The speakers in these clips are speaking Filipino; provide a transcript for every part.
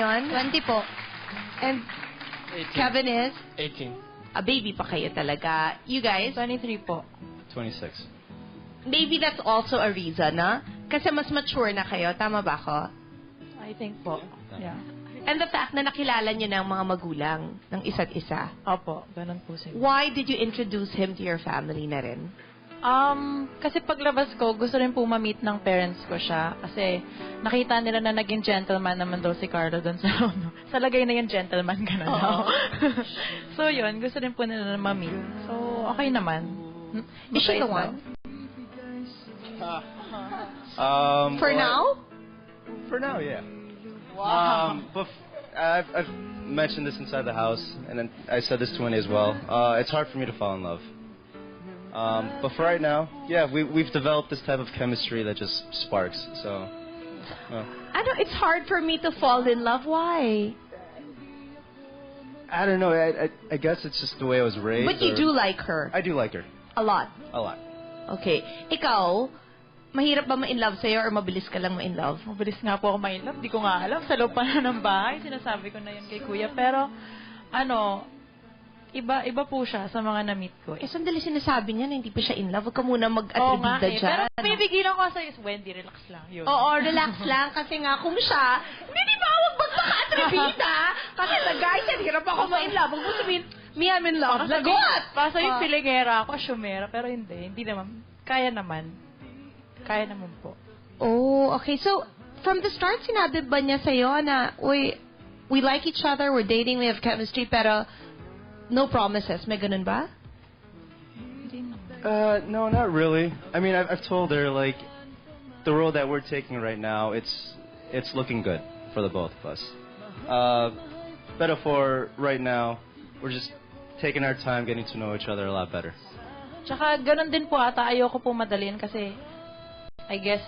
ngayon? 20 po. And 18. Kevin is? 18. A baby pa kayo talaga. You guys? 23 po. 26. Maybe that's also a reason, na? Kasi mas mature na kayo. Tama ba ako? I think po. Yeah. And the fact na nakilala niyo na ang mga magulang ng isa't isa. Opo, ganun po siguro. Why did you introduce him to your family na rin? Kasi paglabas ko, gusto rin po ma-meet ng parents ko siya. Kasi nakita nila na naging gentleman naman daw si Carlo doon sa sa lagay na yung gentleman ka na daw. So yun, gusto rin po nila na ma-meet. So, okay naman. Is she the one? For well, now? For now, yeah. Wow. I've mentioned this inside the house, and then I said this to Winnie as well. It's hard for me to fall in love. But for right now, yeah, we've developed this type of chemistry that just sparks. So, I know it's hard for me to fall in love. Why? I don't know. I guess it's just the way I was raised. But you do like her. I do like her. A lot. A lot. Okay. Ikaw, mahirap ba ma-in love sa'yo or mabilis ka lang ma-in love? Mabilis nga po ako ma-in love. Di ko nga alam. Sa loob pa na ng bahay, sinasabi ko na yun kay Kuya. Pero, iba po siya sa mga na-meet ko. Sandali sinasabi niya na hindi pa siya in love. Huwag ka muna Oo nga mag-atribida dyan. Pero pinipigilan ko sa'yo, Wendy, relax lang. Yun. Oo, relax lang. Kasi nga kung siya, hindi ba huwag magpaka-atribida? Kasi the guy said, hirap ako ma-in love. Huwag mo sabihin, me, I'm in love. Lagot! Basta yung pilingera ako, asyumera. Pero hindi naman. Kaya naman po. Oh, okay. So, from the start, sinabi ba niya sa'yo na, uy, we like each other, we're dating, we have chemistry, pero no promises. May ganun ba? No, not really. I mean, I've told her, like, the road that we're taking right now, it's looking good for the both of us. But for right now, we're just taking our time getting to know each other a lot better. Tsaka, ganun din po ata. Ayoko po madalin kasi I guess,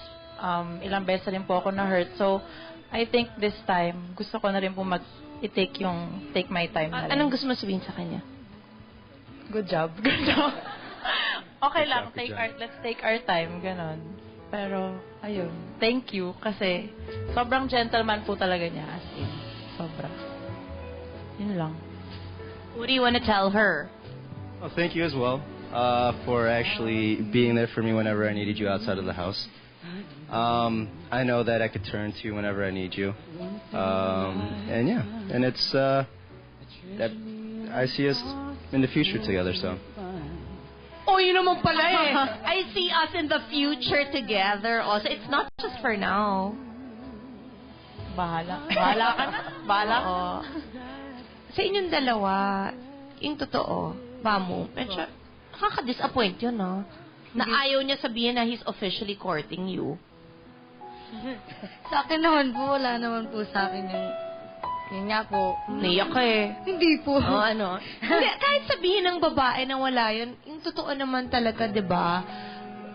ilang beses rin po ako na-hurt. So, I think this time, gusto ko na rin po take my time na rin. Anong gusto mo sabihin sa kanya? Good job. Good job. Okay lang. Good job. Let's take our time. Ganon. Pero, ayun. Thank you. Kasi, sobrang gentleman po talaga niya. As in, sobra. Yun lang. What do you want to tell her? Well, thank you as well. For actually being there for me whenever I needed you outside of the house. I know that I could turn to you whenever I need you. And yeah, and it's that I see us in the future together. So. Oh, yun naman pala eh. I see us in the future together. Also, it's not just for now. Bahala ka na. Bahala ka. Sa inyong dalawa, yung totoo, ba mo? Medyo nakaka-disappoint yun, no? Na ayaw niya sabihin na he's officially courting you. Sa akin naman po, wala naman po sa akin yung... Yun nga po. Naiyak ka eh. Hindi po. Ano? Hindi, kahit sabihin ng babae na wala yun, yung totoo naman talaga, di ba?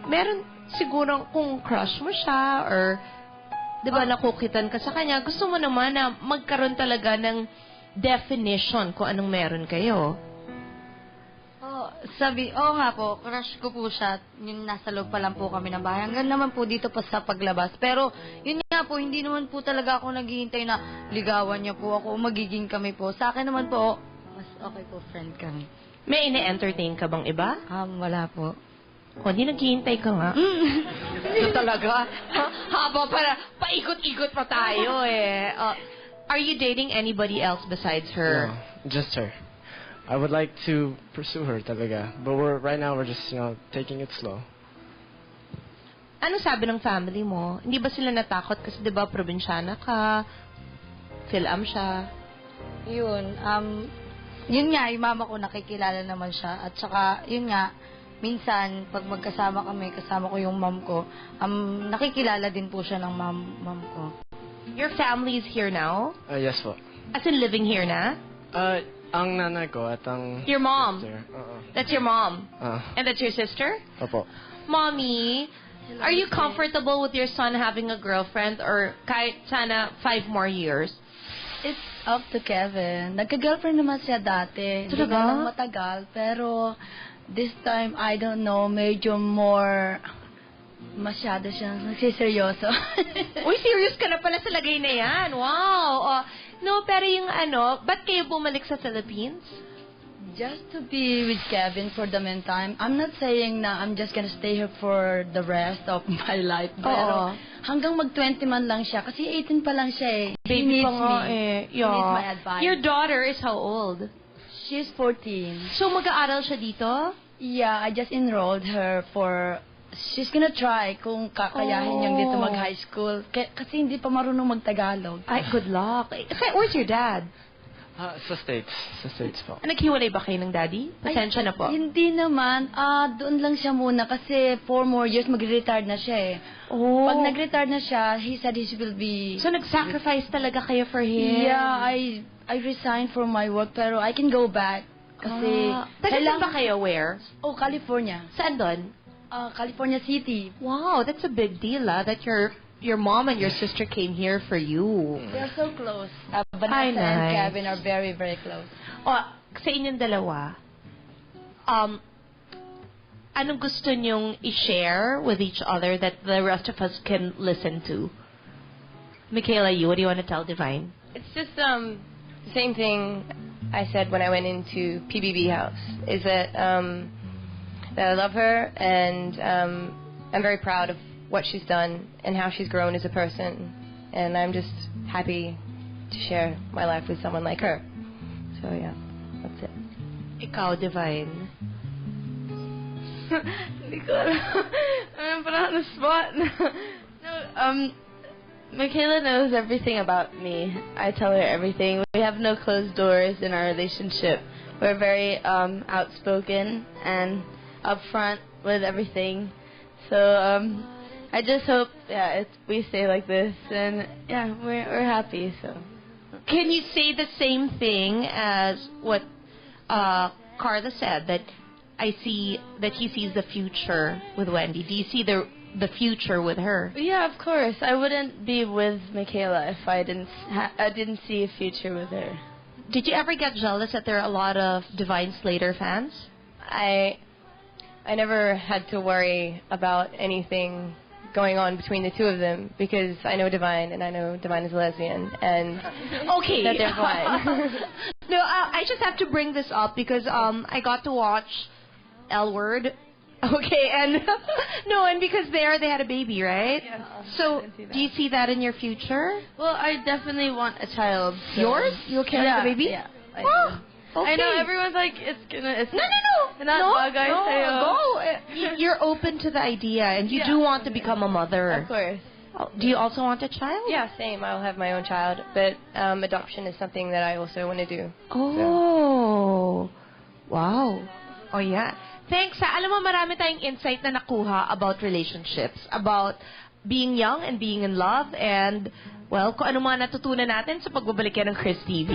Meron siguro kung crush mo siya or, di ba, nakukitan ka sa kanya, gusto mo naman na magkaroon talaga ng definition kung anong meron kayo. Nga po, crush ko po siya. Yung nasa loob pa lang po kami ng bahay. Hanggang naman po dito pa sa paglabas. Pero, yun nga po, hindi naman po talaga ako naghihintay na ligawan niya po ako o magiging kami po. Sa akin naman po, mas okay po, friend kami. May ine-entertain ka bang iba? Wala po. O, di naghihintay ka nga. Ito talaga. Haba para, paikot-ikot pa tayo eh. Are you dating anybody else besides her? No, just her. I would like to pursue her talaga. But right now we're just, taking it slow. Ano sabi ng family mo? Hindi ba sila natakot kasi 'di ba probinsyana ka? Phil-am siya. Yun nga, yung mama ko nakikilala naman siya. At saka, yun nga, minsan, pag magkasama kami, kasama ko yung mom ko, nakikilala din po siya ng mom ko. Your family is here now? Yes po. As in living here na? Ang nanay ko at ang... Your mom? Sister. That's your mom? And that's your sister? Opo. Mommy, are you comfortable with your son having a girlfriend or kahit sana 5 more years? It's up to Kevin. Nagka-girlfriend naman siya dati. Hindi Talaga? naman matagal. Pero, this time, I don't know, medyo more... Masyado siyang nagsiseryoso. Uy, serious ka na pala sa lagay na yan. Wow. No, pero yung ano, ba't kayo bumalik sa Philippines? Just to be with Kevin for the meantime. I'm not saying na I'm just gonna stay here for the rest of my life. Pero hanggang mag-20 man lang siya. Kasi 18 pa lang siya eh. He Baby needs pa nga me. eh. He needs my advice. Your daughter is how old? She's 14. So, mag-aaral siya dito? Yeah, I just enrolled her for... She's gonna try kung kakayahin niyang dito mag-high school. Kasi hindi pa marunong mag-Tagalog. Ay, good luck. Where's your dad? Sa States. Sa States po. Naghiwalay ba kayo ng daddy? Pasensya na po. Hindi naman. Doon lang siya muna kasi 4 more years magre-retire na siya eh. Oh. Pag nag-retire na siya, he said he will be... So, nag-sacrifice talaga kayo for him? Yeah, I resigned from my work pero I can go back. Kasi... Taga ba kayo? Where? Oh, California. Saan doon? California City. Wow, that's a big deal, that your mom and your sister came here for you. They're so close. Vanessa Ay, and nice. Kevin are very, very close. Sa inyong dalawa, anong gusto nyong i-share with each other that the rest of us can listen to? Michaela, what do you want to tell Divine? It's just the same thing I said when I went into PBB House, is that that I love her and I'm very proud of what she's done and how she's grown as a person, and I'm just happy to share my life with someone like her. So yeah, that's it. Ikaw, Divine. Hindi ko alam. I'm put on the spot. No, Michaela knows everything about me. I tell her everything. We have no closed doors in our relationship. We're very outspoken and upfront with everything. So I just hope we stay like this, and yeah, we're happy. So Can you say the same thing as what Carla said, that I see that he sees the future with Wendy? Do you see the future with her? yeah, of course. I wouldn't be with Michaela if I didn't see a future with her. Did you ever get jealous that there are a lot of Divine Slater fans? I never had to worry about anything going on between the two of them because I know Divine and I know Divine is a lesbian and Okay. that they're fine. No, I just have to bring this up because I got to watch L Word. Okay, and and because they had a baby, right? Yeah. So, do you see that in your future? Well, I definitely want a child. So. Yours? You'll carry the baby? Yeah, I Oh, do. okay. I know everyone's like, it's No. not bagay sa'yo. Go. You're open to the idea, and you Yeah. do want to become a mother. Of course. Do you also want a child? Yeah, same. I'll have my own child, but adoption is something that I also want to do. Oh. Wow. Oh, yeah. Thanks. Alam mo, marami tayong insight na nakuha about relationships, about being young and being in love, and, well, kung ano mga natutunan natin sa pagbabalik yan ng Chris TV.